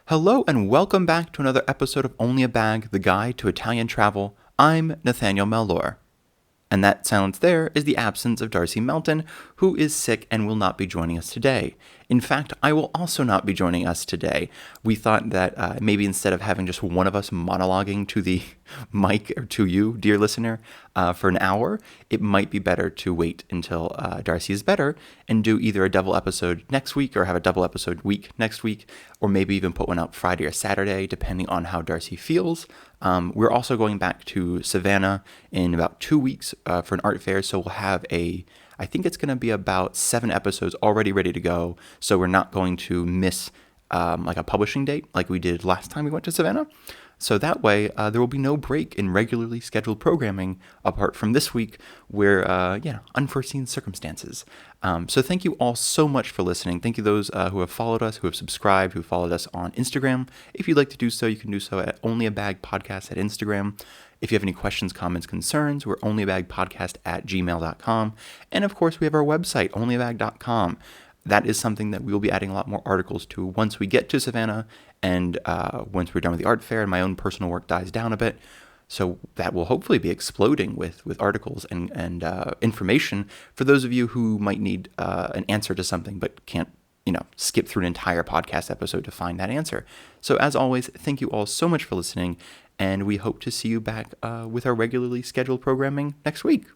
Hello and welcome back to another episode of Only a Bag, the Guide to Italian Travel. I'm Nathaniel Mellor. And that silence there is the absence of Darcy Melton, who is sick and will not be joining us today. In fact, I will also not be joining us today. We thought that maybe instead of having just one of us monologuing to the mic or to you, dear listener, for an hour, it might be better to wait until Darcy is better and do either a double episode next week or have a double episode week next week, or maybe even put one out Friday or Saturday, depending on how Darcy feels. We're also going back to Savannah in about 2 weeks for an art fair, so we'll have I think it's going to be about 7 episodes already ready to go, so we're not going to miss like a publishing date like we did last time we went to Savannah. So that way, there will be no break in regularly scheduled programming apart from this week where, unforeseen circumstances. So thank you all so much for listening. Thank you those who have followed us, who have subscribed, who followed us on Instagram. If you'd like to do so, you can do so at Only a Bag Podcast at Instagram. If you have any questions, comments, concerns, we're onlyabagpodcast@gmail.com. And of course, we have our website, onlyabag.com. That is something that we will be adding a lot more articles to once we get to Savannah and once we're done with the art fair and my own personal work dies down a bit. So that will hopefully be exploding with articles and information for those of you who might need an answer to something but can't, skip through an entire podcast episode to find that answer. So as always, thank you all so much for listening, and we hope to see you back with our regularly scheduled programming next week.